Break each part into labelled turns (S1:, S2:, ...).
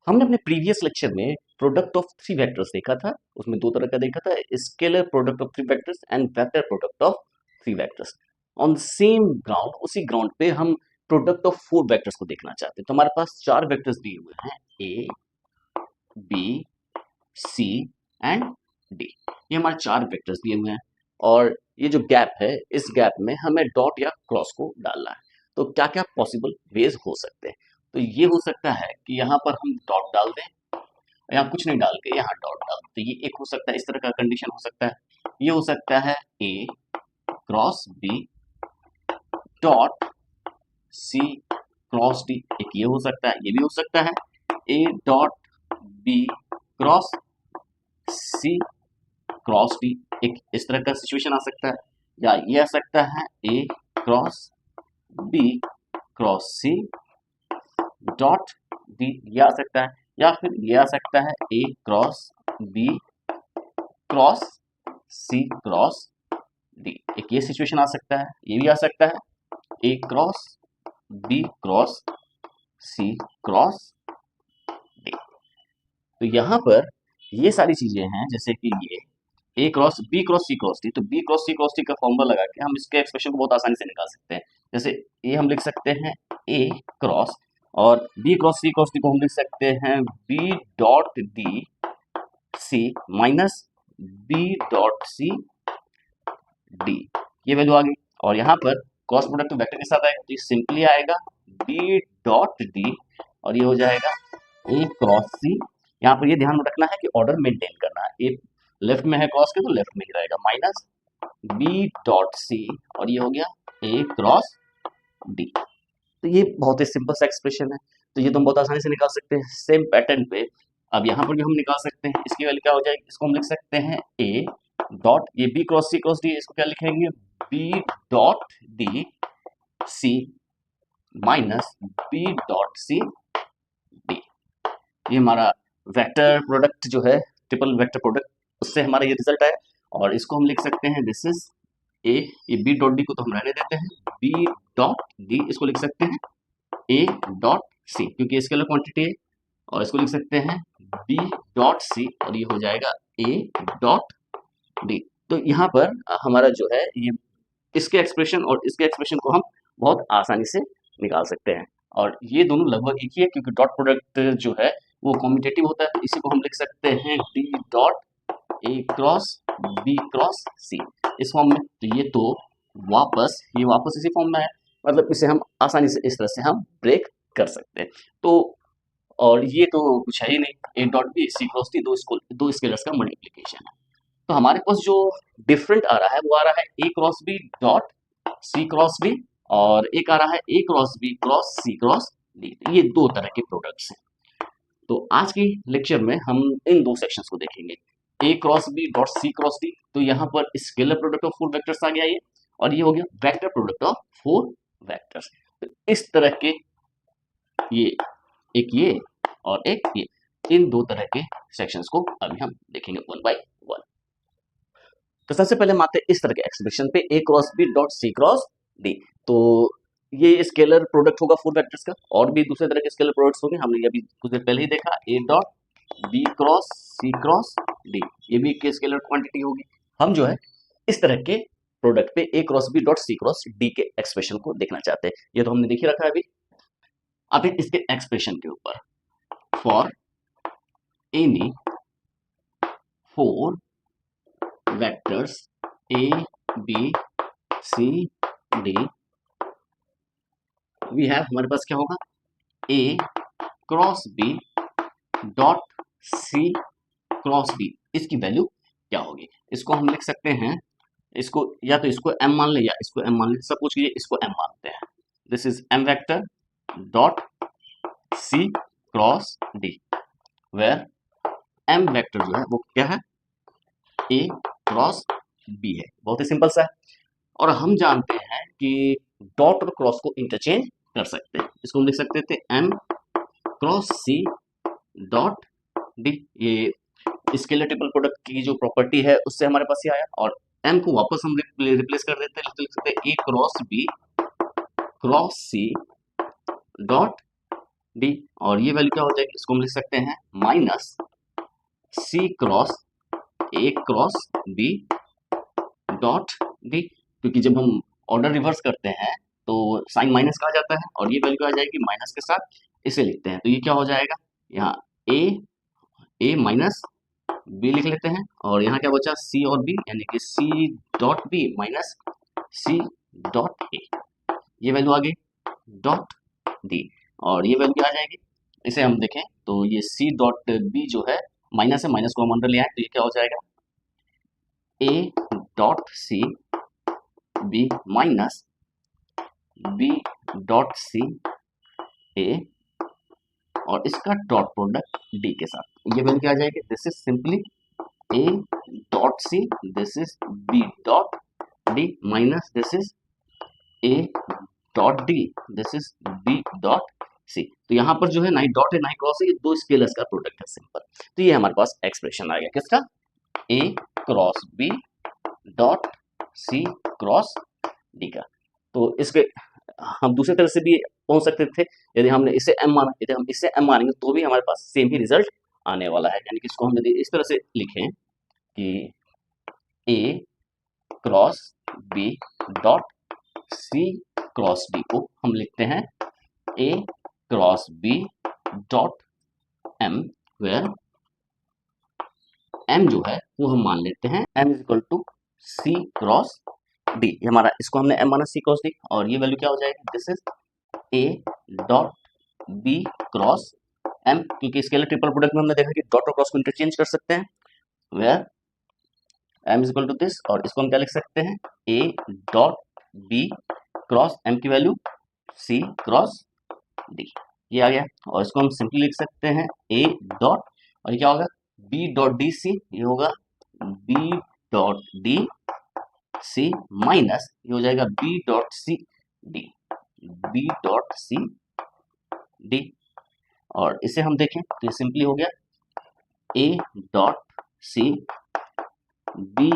S1: हमने अपने previous lecture में प्रोडक्ट ऑफ थ्री वेक्टर्स देखा था। उसमें दो तरह का देखा था, scalar product of three vectors and vector product of three vectors. On same ground, उसी ग्राउंड पे हम प्रोडक्ट ऑफ फोर वेक्टर्स को देखना चाहते हैं। तो हमारे पास चार वेक्टर्स दिए हुए हैं, ए, बी, सी एंड डी। ये हमारे चार वेक्टर्स दिए हुए हैं और ये जो गैप है, इस गैप में हमें डॉट या क्रॉस को डालना है। तो क्या क्या पॉसिबल वेज हो सकते हैं? तो ये हो सकता है कि यहाँ पर हम डॉट डाल दें, यहाँ कुछ नहीं डाल के यहाँ डॉट डाल दें। तो ये एक हो सकता है, इस तरह का कंडीशन हो सकता है। ये हो सकता है a cross b dot c cross d. एक ये हो सकता है, ये भी हो सकता है a dot b cross c cross d. एक इस तरह का सिचुएशन आ सकता है, या ये आ सकता है a cross b cross c dot d, ये आ सकता है। या फिर ये आ सकता है a cross b cross c cross d. एक ये सिचुएशन आ सकता है, ये भी आ सकता है a cross b cross c cross d. तो यहाँ पर ये सारी चीजें हैं, जैसे कि ये ए cross b cross c cross d. तो B cross c cross d का फॉर्मूला लगा के हम इसके एक्सप्रेशन को बहुत आसानी से निकाल सकते हैं। जैसे ए हम लिख सकते हैं ए क्रॉस, और b cross c cross d को हम लिख सकते हैं b dot d c minus b dot c d. ये वैल्यू आ गई। और यहाँ पर क्रॉस प्रोडक्ट तो वेक्टर के साथ आएगा, तो ये सिंपली आएगा बी डॉट डी, और ये हो जाएगा ए क्रॉस सी। यहाँ पर ये ध्यान रखना है कि ऑर्डर मेंटेन करना है। ए लेफ्ट में है क्रॉस के, तो लेफ्ट में ही रहेगा, माइनस बी डॉट सी, और ये हो गया ए क्रॉस डी। तो ये बहुत ही सिंपल सा एक्सप्रेशन है, तो ये तो हम बहुत आसानी से निकाल सकते हैं। सेम पैटर्न पे अब यहाँ पर भी हम निकाल सकते हैं। इसकी वैल्यू क्या हो जाएगी? इसको हम लिख सकते हैं ए डॉट, ये बी क्रॉस डी, इसको क्या लिखेंगे b dot d c minus b dot c d. ये हमारा वेक्टर प्रोडक्ट जो है, ट्रिपल वेक्टर प्रोडक्ट, उससे हमारा ये रिजल्ट आया। और इसको हम लिख सकते हैं दिस इज ए, ये बी डॉट डी को तो हम रहने देते हैं, बी डॉट डी इसको लिख सकते हैं ए डॉट सी, क्योंकि स्केलर क्वांटिटी है। और इसको लिख सकते हैं बी डॉट सी, और ये हो जाएगा ए डॉट डी। तो यहाँ पर हमारा जो है ये इसके एक्सप्रेशन और इसके एक्सप्रेशन को हम बहुत आसानी से निकाल सकते हैं। और ये दोनों लगभग एक ही है, क्योंकि डॉट प्रोडक्ट जो है वो कॉम्यूटेटिव होता है। तो इसी को हम लिख सकते हैं d dot a cross b cross c, इस फॉर्म में। तो ये तो ये वापस इसी फॉर्म में है, मतलब इसे हम आसानी से इस तरह से हम ब्रेक कर सकते हैं। तो और ये तो कुछ है ही नहीं, a dot b c cross d, दो स्केलर्स का मल्टीप्लीकेशन है। तो हमारे पास जो डिफरेंट आ रहा है वो आ रहा है a cross b dot c cross b, और एक आ रहा है a cross b cross c cross d. ये दो तरह के प्रोडक्ट्स हैं। तो आज की लेक्चर में हम इन दो सेक्शंस को देखेंगे, a cross b dot c cross d. तो यहाँ पर scalar product of four vectors आ गया ये, और ये हो गया vector product of four vectors. तो इस तरह के ये एक ये और एक ये, इन दो तरह के सेक्शंस को अभी हम देखेंगे वन बाय वन। तो सबसे पहले हम आते हैं इस तरह के एक्सप्रेशन पे, a cross b dot c cross d. तो ये स्केलर प्रोडक्ट होगा फोर वेक्टर्स का, और भी दूसरे तरह के स्केलर प्रोडक्ट्स होंगे, हमने अभी कुछ देर पहले ही देखा a dot b cross c cross d, ये भी एक स्केलर क्वांटिटी होगी। हम जो है इस तरह के प्रोडक्ट पे a cross b dot c cross d के एक्सप्रेशन को देखना चाहते हैं। ये तो हमने देख ही रखा है अभी। अब इसके एक्सप्रेशन के ऊपर, for any four vectors a b c d, we have, हमारे पास क्या होगा a cross b dot c cross d. इसकी वैल्यू क्या होगी? इसको हम लिख सकते हैं, इसको या तो इसको m मान ले या इसको m मान ले। सपोज कीजिए इसको m मानते हैं, this is m vector dot c cross d, where m vector जो है वो क्या है a क्रॉस b है। बहुत ही सिंपल सा है। और हम जानते हैं कि डॉट और क्रॉस को इंटरचेंज कर सकते हैं। इसको हम लिख सकते थे m cross c dot d। ये स्केलर ट्रिपल प्रोडक्ट की जो प्रॉपर्टी है उससे हमारे पास ये आया, और m को वापस हम रिप्लेस कर देते हैं, लिख सकते हैं a cross b cross c dot D, और ये वैल्यू क्या हो जाएगी, इसको हम लिख सकते हैं minus c cross a cross b dot d, क्योंकि जब हम ऑर्डर रिवर्स करते हैं तो साइन माइनस का आ जाता है और ये वैल्यू आ जाएगी माइनस के साथ, इसे लिखते हैं तो ये क्या हो जाएगा, यहाँ ए माइनस बी लिख लेते हैं और यहाँ क्या बचा सी और बी, यानी कि c dot b minus c dot a, ये वैल्यू आ गई डॉट डी, और ये वैल्यू आ जाएगी, इसे हम देखें तो ये सी डॉट बी जो है माइनस है, माइनस को हम अंदर ले आए तो ये क्या हो जाएगा a dot c b minus b dot c a और इसका डॉट प्रोडक्ट डी के साथ, ये वैल्यू क्या आ जाएगी, this is simply a dot c, this is b dot d minus this is a dot d, this is b dot c. तो यहाँ पर जो है ना ही डॉट है ना ही क्रॉस है, ये दो स्केलर्स का प्रोडक्ट है सिंपल। तो ये हमारे पास एक्सप्रेशन आ गया किसका, a cross b dot c cross d का। तो इसके हम दूसरे तरह से भी पहुंच सकते थे, यदि हमने इसे m माना, यदि हम इसे m मानेंगे तो भी हमारे पास सेम ही रिजल्ट आने वाला है, यानी कि इसको हम यदि इस तरह से लिखें कि a cross b dot c cross d को हम लिखते हैं a cross b dot m, where m जो है वो हम मान लेते हैं m is equal to c cross d, हमारा इसको हमने एम माना सी क्रॉस डी, और ये वैल्यू क्या हो जाएगी, this is a dot b cross m, क्योंकि स्केलर ट्रिपल प्रोडक्ट में हमने देखा कि डॉट और क्रॉस को इंटरचेंज कर सकते हैं, where m is equal to this, और इसको हम क्या लिख सकते हैं a dot b cross m की वैल्यू सी क्रॉस डी, ये आ गया, और इसको हम सिंपली लिख सकते हैं ए डॉट, और ये क्या होगा बी डॉट डी सी, ये होगा b dot d c minus ये हो जाएगा b dot c d, b dot c d, और इसे हम देखें तो ये सिंपली हो गया a dot c b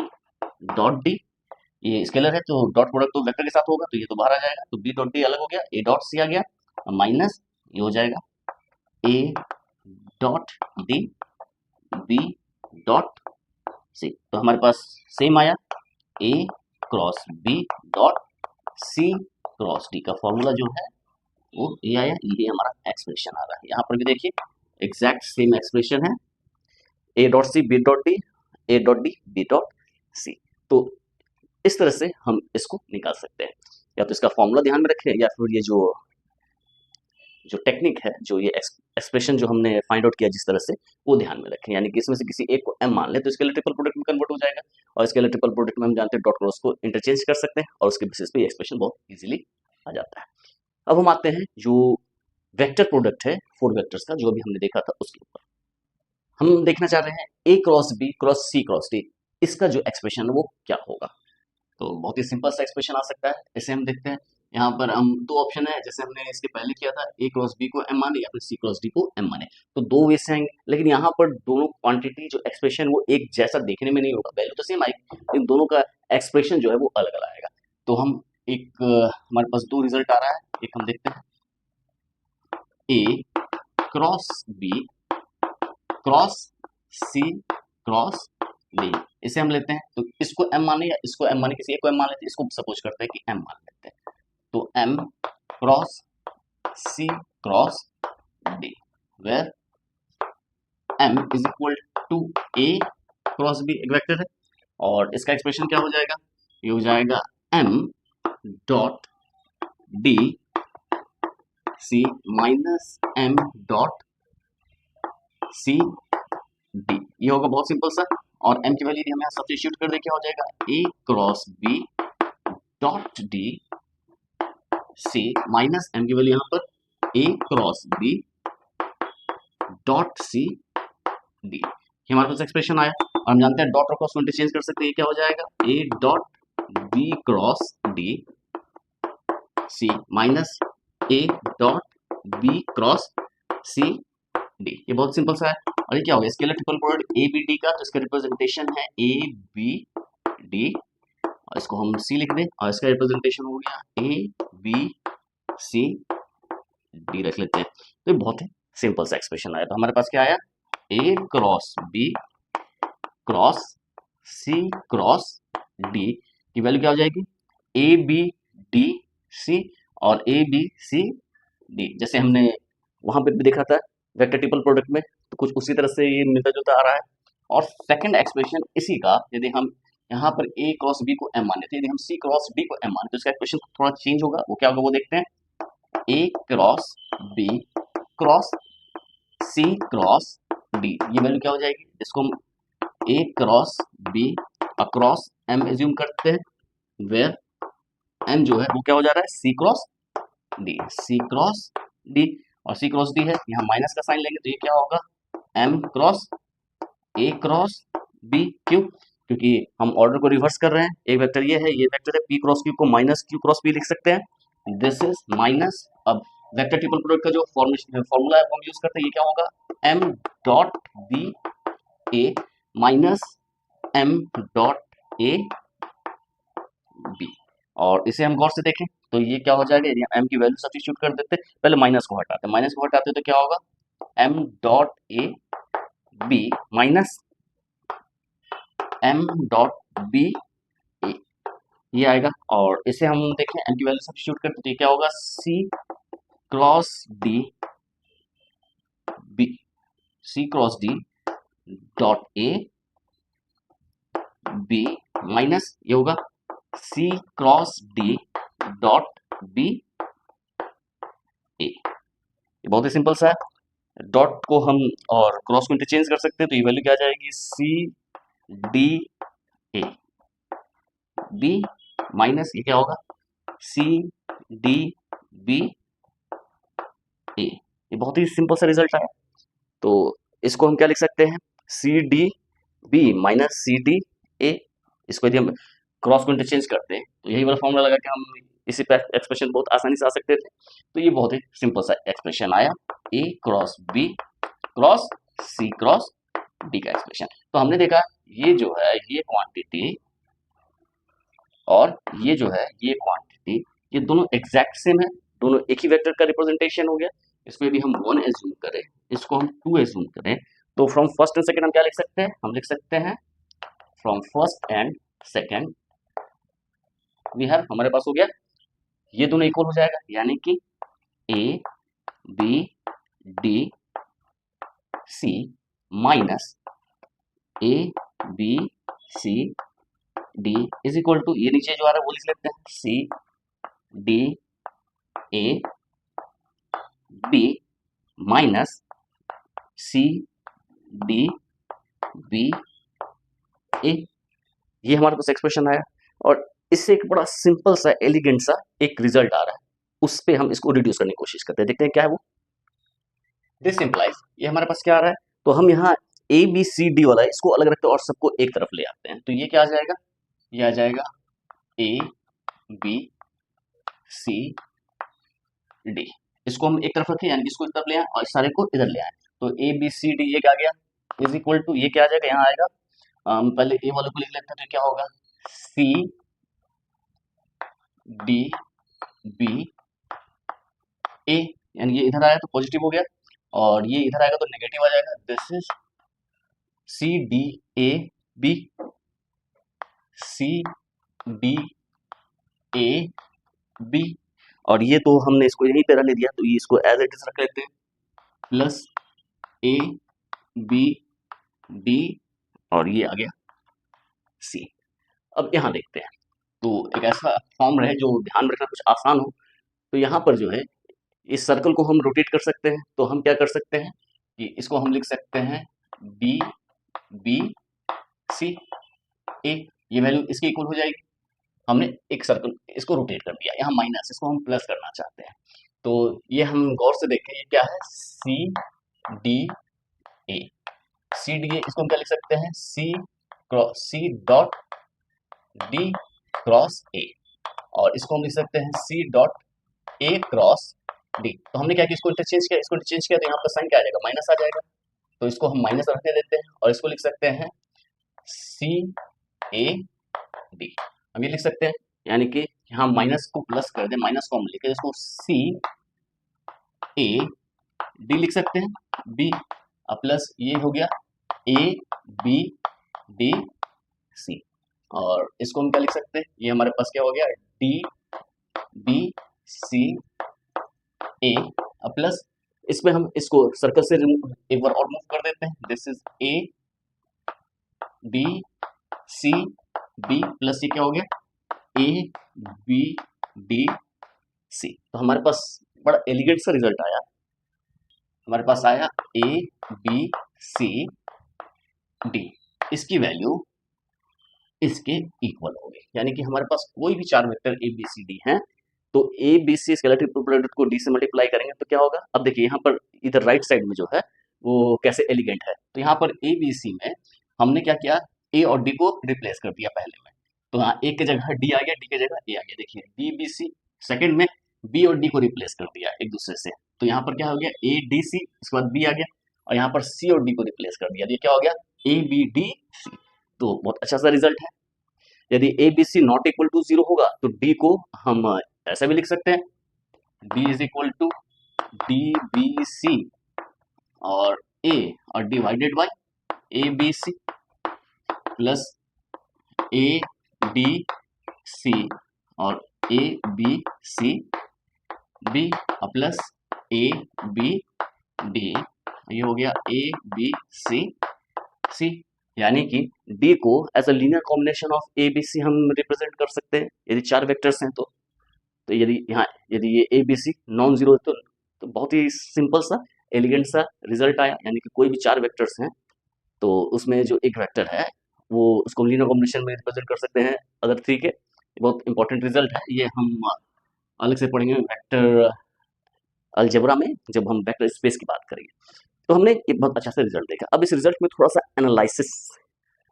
S1: dot d, ये स्केलर है तो डॉट प्रोडक्ट तो वेक्टर के साथ होगा तो ये तो बाहर आ जाएगा, तो बी डॉट डी अलग हो गया, ए डॉट सी आ गया माइनस ये हो जाएगा a dot d b dot c, तो हमारे पास सेम आया a cross b dot c cross d का फॉर्मूला जो है वो ये आया, ये हमारा एक्सप्रेशन आ रहा है। यहाँ पर भी देखिए एग्जैक्ट सेम एक्सप्रेशन है, a dot c b dot d, a dot d b dot c. तो इस तरह से हम इसको निकाल सकते हैं, या तो इसका फॉर्मूला ध्यान में रखें या फिर ये जो टेक्निक है, जो ये एक्सप्रेशन जो हमने फाइंड आउट किया जिस तरह से, वो ध्यान में रखें, यानी कि इसमें से किसी एक को m मान ले तो इसके लिए ट्रिपल प्रोडक्ट में कन्वर्ट हो जाएगा, और इसके लिए ट्रिपल प्रोडक्ट में हम जानते हैं डॉट क्रॉस को इंटरचेंज कर सकते हैं और उसके बेसिस पे ये एक्सप्रेशन बहुत इजीली आ जाता है। अब हम आते हैं जो वेक्टर प्रोडक्ट है फोर वेक्टर्स का, जो अभी हमने देखा था उसके ऊपर हम देखना चाह रहे हैं a cross b cross c cross D, इसका जो एक्सप्रेशन है वो क्या होगा। तो बहुत ही सिंपल सा एक्सप्रेशन आ सकता है, इसे हम देखते हैं। यहाँ पर हम दो ऑप्शन है, जैसे हमने इसके पहले किया था ए क्रॉस बी को m माने या फिर सी क्रॉस डी को m माने, तो दो वे से आएंगे, लेकिन यहाँ पर दोनों क्वांटिटी जो एक्सप्रेशन वो एक जैसा देखने में नहीं होगा, वैल्यू तो सेम आएगी लेकिन दोनों का एक्सप्रेशन जो है वो अलग अलग आएगा। तो हम एक हमारे पास दो रिजल्ट आ रहा है, एक हम देखते हैं a cross b cross c cross D, इसे हम लेते हैं तो इसको m माने या इसको m माने, किसी एक को m मान लेते हैं, इसको सपोज करते हैं कि m मान लेते हैं, तो m cross c cross d, where m is equal to a cross b, एक वेक्टर है, और इसका एक्सप्रेशन क्या हो जाएगा, ये हो जाएगा m dot d c minus m dot c d, ये होगा बहुत सिंपल सा, और m की वैल्यू हमें सब्स्टिट्यूट कर दे, क्या हो जाएगा a cross b dot d c minus m की वैल्यू यहाँ पर a cross b dot c d, ये हमारे पास एक्सप्रेशन आया, और हम जानते हैं डॉट और क्रॉस को इंटरचेंज कर सकते हैं, क्या हो जाएगा a dot b cross d c minus a dot b cross c d, ये बहुत सिंपल सा है। और ये क्या हो गया scalar triple product a b d का, तो इसका रिप्रेजेंटेशन है ए बी डी, और इसको हम सी लिख दें, और इसका रिप्रेजेंटेशन हो गया ए बी सी डी रख लेते हैं। तो ये बहुत ही सिंपल सा एक्सप्रेशन आया। तो हमारे पास क्या आया, a cross b cross c cross d की वैल्यू क्या हो जाएगी, ए बी डी सी और ए बी सी डी। जैसे हमने वहां पे भी देखा था वेक्टर ट्रिपल प्रोडक्ट में, तो कुछ उसी तरह से ये मिलता जुलता आ रहा है। और सेकंड एक्सप्रेशन इसी का, यदि हम यहाँ पर ए क्रॉस बी को एम माने, तो यदि हम सी क्रॉस डी को एम माने, तो इसका एक्सप्रेशन थोड़ा चेंज होगा। वो क्या होगा वो देखते हैं। A cross b cross c cross d, ये वैल्यू क्या हो जाएगी, इसको हम a cross b across m assume करते हैं, वेयर एम जो है वो क्या हो जा रहा है, सी क्रॉस डी, सी क्रॉस डी। और सी क्रॉस डी है, यहाँ माइनस का साइन लेंगे तो ये क्या होगा, m cross a cross b. क्यों, क्योंकि हम ऑर्डर को रिवर्स कर रहे हैं। एक वेक्टर ये है, ये वेक्टर है, पी क्रॉस क्यू को माइनस क्यू क्रॉस बी लिख सकते हैं। दिस इज माइनस, अब वेक्टर ट्रिपल प्रोडक्ट का जो फॉर्मूला है वो हम यूज करते हैं, ये क्या होगा, m dot b a minus m dot a b. और इसे हम गौर से देखें तो ये क्या हो जाएगा, यदि एम की वैल्यू सब्स्टिट्यूट कर देते, पहले माइनस को हटाते, माइनस को हटाते तो क्या होगा, m dot a b minus m dot b a, ये आएगा। और इसे हम देखें एम की वैल्यू सब्स्टिट्यूट करते तो ये क्या होगा, c cross d b, c cross d dot a b minus ये होगा c cross d dot b a. ये बहुत ही सिंपल सा है। डॉट को हम और क्रॉस को इंटरचेंज कर सकते हैं, तो ये वैल्यू क्या आ जाएगी, c d a b minus ये क्या होगा, सी डी बी ए। ये बहुत ही सिंपल सा रिजल्ट आया। तो इसको हम क्या लिख सकते हैं, c d b minus c d a. इसको यदि हम क्रॉस को इंटरचेंज करते हैं तो यही वाला फॉर्मूला लगा के हम इसी पे एक्सप्रेशन बहुत आसानी से आ सकते थे। तो ये बहुत ही सिंपल सा एक्सप्रेशन आया, a cross b cross c cross d का एक्सप्रेशन। तो हमने देखा ये जो है ये क्वांटिटी और ये जो है ये क्वांटिटी, ये दोनों एग्जैक्ट सेम है, दोनों एक ही वेक्टर का रिप्रेजेंटेशन हो गया। इसको यदि हम 1 एज्यूम करें, इसको हम 2 एज्यूम करें, तो फ्रॉम फर्स्ट एंड सेकंड हम क्या लिख सकते हैं, हम लिख सकते हैं from first and second we have, हमारे पास हो गया ये दोनों इक्वल हो जाएगा, यानी कि a b d c minus a b c d is equal to, ये नीचे जो आ रहा है वो लिख लेते हैं, c d a b minus c d b a. ये हमारे पास एक्सप्रेशन आया। और इससे एक बड़ा सिंपल सा एलिगेंट सा एक रिजल्ट आ रहा है, उस पे हम इसको रिड्यूस करने की कोशिश करते हैं, देखते हैं क्या है वो। दिस इंप्लाइज, ये हमारे पास क्या आ रहा है, तो हम यहाँ ए बी सी डी वाला है इसको अलग रखते हैं और सबको एक तरफ ले आते हैं, तो ये क्या आ जाएगा, ये आ जाएगा ए बी सी डी। इसको हम एक तरफ रखें, यानी कि इसको इस तरफ ले आए और इस सारे को इधर ले आए, तो ए बी सी डी ये क्या आ गया, इज इक्वल टू, ये क्या आ जाएगा, यहाँ आएगा, पहले ए वाले को लिख लेते हैं, तो क्या होगा, सी डी बी ए, यानी ये इधर आया तो पॉजिटिव हो गया और ये इधर आएगा तो नेगेटिव आ जाएगा। This is c d a b, c d a b, और ये तो हमने इसको यहीं पे रहने दिया, तो ये इसको एज इट इज रख लेते हैं, प्लस ए बी डी और ये आ गया सी। अब यहाँ देखते हैं, तो एक ऐसा फॉर्म रहे जो ध्यान में रखना कुछ आसान हो, तो यहाँ पर जो है इस सर्कल को हम रोटेट कर सकते हैं, तो हम क्या कर सकते हैं कि इसको हम लिख सकते हैं डी बी सी ए, ये वैल्यू इसके इक्वल हो जाएगी। हमने एक सर्कल इसको रोटेट कर दिया, यहाँ माइनस, इसको हम प्लस करना चाहते हैं, तो ये हम गौर से देखें, ये क्या है, सी d A, C d a, इसको हम क्या लिख सकते हैं, c cross c dot d cross a, और इसको हम लिख सकते हैं c dot a cross d. तो हमने क्या किया, इसको इंटरचेंज किया, इसको इंटरचेंज किया तो यहाँ पर साइन क्या आ जाएगा, माइनस आ जाएगा, तो इसको हम माइनस रखने देते हैं और इसको लिख सकते हैं सी ए डी। हम ये लिख सकते हैं, यानी कि यहाँ माइनस को प्लस कर दे, माइनस को हम लिखे इसको सी ए डी लिख सकते हैं, बी प्लस ये हो गया ए बी डी सी, और इसको हम क्या लिख सकते हैं, ये हमारे पास क्या हो गया डी बी सी ए प्लस, इसमें हम इसको सर्कल से एक बार और मूव कर देते हैं, this is a b c b plus ये क्या हो गया ए बी डी सी। तो हमारे पास बड़ा एलिगेंट सा रिजल्ट आया, हमारे पास आया ए बी सी डी, इसकी वैल्यू इसके इक्वल हो गई, यानी कि हमारे पास कोई भी चार vector a b c d हैं, तो a b c scalar product को डी से मल्टीप्लाई करेंगे तो क्या होगा, अब देखिए यहाँ पर इधर राइट साइड में जो है वो कैसे एलिगेंट है, तो यहाँ पर ए बी सी में हमने क्या किया, ए और डी को रिप्लेस कर दिया पहले में, तो यहाँ ए की जगह डी आ गया, डी की जगह ए आ गया, देखिए डी बी सी, सेकेंड में बी और डी को रिप्लेस कर दिया एक दूसरे से, तो यहाँ पर क्या हो गया ए डी सी, उसके बाद बी आ गया, और यहाँ पर सी और डी को रिप्लेस कर दिया, ये क्या हो गया ए बी डी सी। तो बहुत अच्छा सा रिजल्ट है। यदि a b c not equal to zero होगा तो डी को हम ऐसा भी लिख सकते हैं, d is equal to d b c और ए और divided by a b c plus a d c और a b c b plus a b d, ये हो गया ए बी सी सी, यानी कि डी को as a linear combination of a b c हम रिप्रेजेंट कर सकते हैं यदि चार वेक्टर्स हैं तो यदि यहाँ यदि ये a b c non zero है तो बहुत ही सिंपल सा एलिगेंट सा रिजल्ट आया, यानी कि कोई भी चार वेक्टर्स हैं तो उसमें जो एक वेक्टर है वो उसको लीनियर कॉम्बिनेशन में रिप्रेजेंट कर सकते हैं अदर थ्री के, बहुत इंपॉर्टेंट रिजल्ट है, ये हम अलग से पढ़ेंगे वेक्टर अलजेब्रा में जब हम वेक्टर स्पेस की बात करेंगे। तो हमने एक बहुत अच्छा सा रिजल्ट देखा, अब इस रिजल्ट में थोड़ा सा एनालिसिस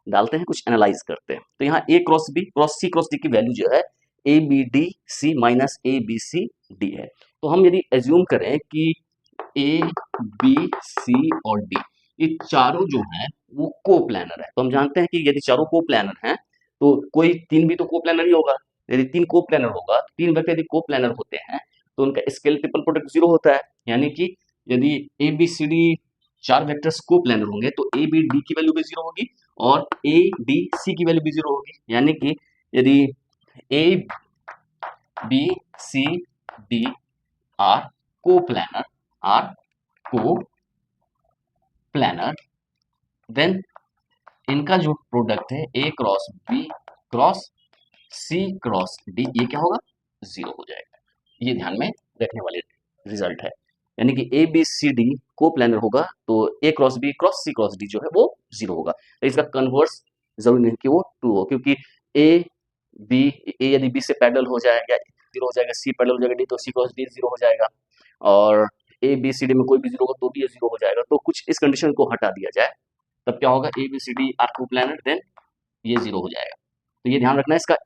S1: डालते हैं, कुछ एनालाइज करते हैं, तो यहाँ a cross b cross c cross d की वैल्यू जो है a b d c minus a b c d है, तो हम यदि एज्यूम करें कि ए बी सी और डी ये चारों जो हैं वो को प्लानर है, तो हम जानते हैं कि यदि चारों को प्लानर हैं तो कोई तीन भी तो को प्लानर ही होगा, यदि तीन को प्लानर होगा, तीन वेक्टर यदि को प्लानर होते हैं तो उनका स्केल ट्रिपल प्रोडक्ट जीरो होता है, यानी कि यदि ए बी सी डी चार वेक्टर्स को प्लानर होंगे तो ए बी डी की वैल्यू भी जीरो होगी और ए डी सी की वैल्यू भी जीरो होगी, यानी कि यदि a b c d are coplanar then इनका जो प्रोडक्ट है a cross b cross c cross d ये क्या होगा जीरो हो जाएगा, ये ध्यान में रखने वाले रिजल्ट है, यानी कि ए बी सी डी को प्लानर होगा तो ए cross b cross c cross D जो है वो जीरो होगा, तो इसका कन्वर्स जरूरी नहीं कि वो ट्रू हो, क्योंकि ए बी ए यदि बी से पैरेलल हो जाएगा जीरो हो जाएगा, सी पैरेलल हो जाएगा डी तो सी क्रॉस डी जीरो हो जाएगा, और ए बी सी डी में कोई भी जीरो होगा तो भी ये जीरो हो जाएगा, तो कुछ इस कंडीशन को हटा दिया जाए तब क्या होगा a b c d are coplanar then ये जीरो हो जाएगा, तो ये ध्यान रखना है, इसका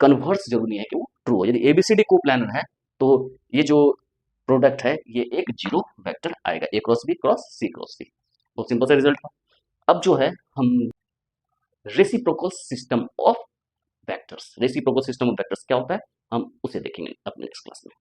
S1: कन्वर्स जरूरी है कि वो ट्रू हो, यदि ए बी सी डी को प्लानर है तो ये जो प्रोडक्ट है ये एक जीरो वेक्टर आएगा ए cross b cross c cross D, बहुत सिंपल सा रिजल्ट था। अब जो है हम reciprocal system of vectors, reciprocal system of vectors क्या होता है हम उसे देखेंगे अपने नेक्स्ट क्लास में।